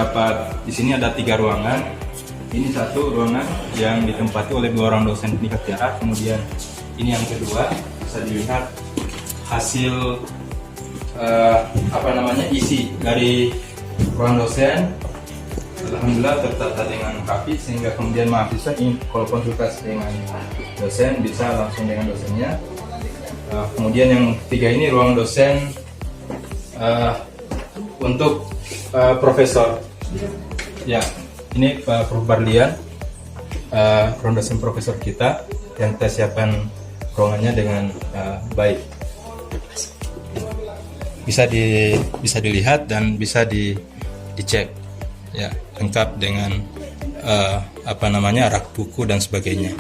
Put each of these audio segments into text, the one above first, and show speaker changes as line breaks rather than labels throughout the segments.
terdapat di sini ada 3 ruangan. Ini satu ruangan yang ditempati oleh 2 orang dosen pendidikan sejarah. Kemudian ini yang kedua, bisa dilihat hasil isi dari ruang dosen. Alhamdulillah tertata dengan rapi, sehingga kemudian mahasiswa ingin kalau konsultasi dengan dosen bisa langsung dengan dosennya. Kemudian yang ketiga ini ruang dosen untuk profesor. Ya, ini Prof Barlian, ruang dosen profesor kita yang kita siapkan ruangannya dengan baik. Bisa dilihat dan bisa dicek. Ya, lengkap dengan rak buku dan sebagainya.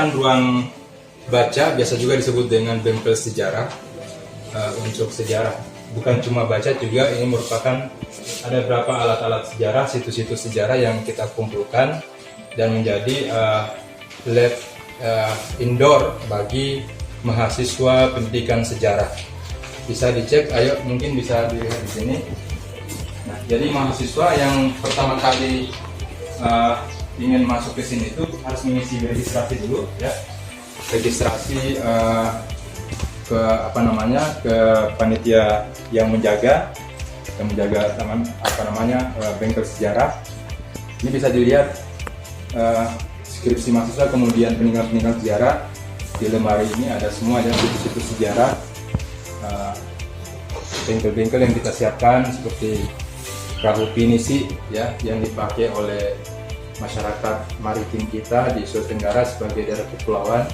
Ruang baca biasa juga disebut dengan bengkel sejarah. Untuk sejarah bukan cuma baca, juga ini merupakan ada beberapa alat-alat sejarah, situs-situs sejarah yang kita kumpulkan dan menjadi lab indoor bagi mahasiswa pendidikan sejarah. Bisa dicek, ayo mungkin bisa dilihat di sini. Nah, jadi mahasiswa yang pertama kali ingin masuk ke sini itu harus mengisi registrasi dulu, ya. Registrasi ke panitia yang menjaga bengkel sejarah. Ini bisa dilihat skripsi mahasiswa, kemudian peninggalan sejarah. Di lemari ini ada semua, ada situs-situs sejarah, bengkel-bengkel yang kita siapkan seperti perahu pinisi, ya, yang dipakai oleh masyarakat maritim kita di Sulawesi Tenggara sebagai daerah kepulauan.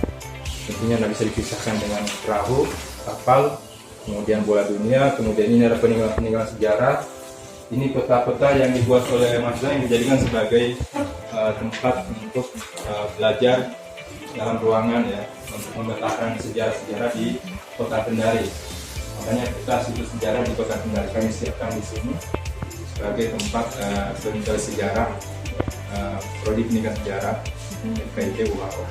Tentunya tidak bisa dipisahkan dengan perahu, kapal, kemudian bola dunia, kemudian ini ada peninggalan sejarah. Ini peta-peta yang dibuat oleh mahasiswa yang dijadikan sebagai tempat untuk belajar dalam ruangan, ya, untuk memetakan sejarah-sejarah di Kota Kendari. Makanya kita situs sejarah di Kota Kendari kami siapkan di sini sebagai tempat bengkel sejarah prodi pendidikan sejarah FKIP UHO.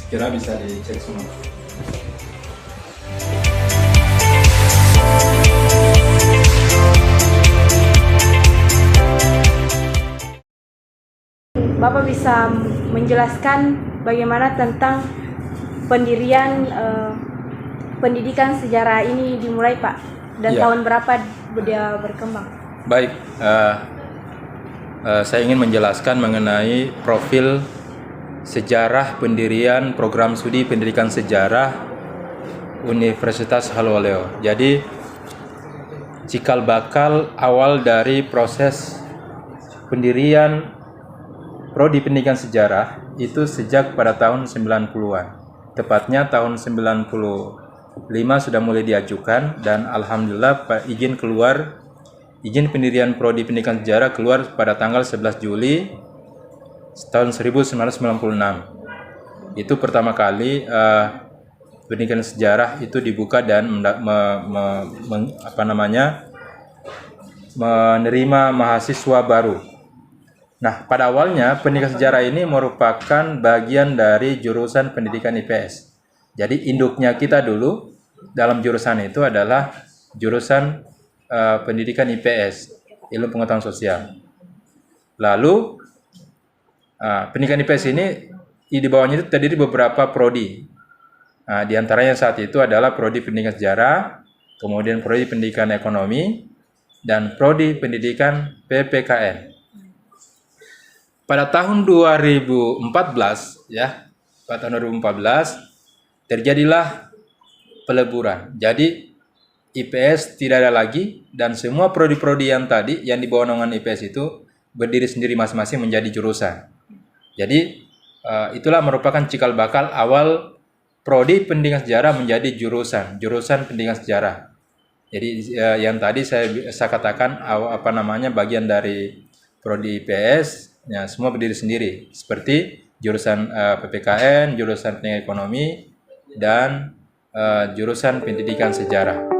Kira bisa dicek semua.
Bapak bisa menjelaskan bagaimana tentang pendirian pendidikan sejarah ini dimulai, Pak, dan
ya,
tahun berapa dia berkembang?
Baik, saya ingin menjelaskan mengenai profil sejarah pendirian program studi pendidikan sejarah Universitas Haloleo. Jadi cikal bakal awal dari proses pendirian prodi pendidikan sejarah itu sejak pada tahun 90-an. Tepatnya tahun 95 sudah mulai diajukan, dan alhamdulillah izin pendirian prodi pendidikan sejarah keluar pada tanggal 11 Juli tahun 1996. Itu pertama kali pendidikan sejarah itu dibuka dan menerima mahasiswa baru. Nah, pada awalnya pendidikan sejarah ini merupakan bagian dari jurusan pendidikan IPS. Jadi induknya kita dulu dalam jurusan itu adalah jurusan pendidikan IPS, ilmu pengetahuan sosial. Lalu pendidikan IPS ini di bawahnya itu terdiri beberapa prodi. Di antaranya saat itu adalah prodi pendidikan sejarah, kemudian prodi pendidikan ekonomi, dan prodi pendidikan PPKN. Pada tahun 2014, ya, pada tahun 2014 terjadilah peleburan. Jadi IPS tidak ada lagi, dan semua prodi-prodi yang tadi yang di bawah naungan IPS itu berdiri sendiri masing-masing menjadi jurusan. Jadi itulah merupakan cikal bakal awal prodi pendidikan sejarah menjadi jurusan pendidikan sejarah. Jadi yang tadi saya katakan bagian dari prodi IPS, Ya, semua berdiri sendiri. Seperti jurusan PPKN, jurusan pendidikan ekonomi, dan jurusan pendidikan sejarah.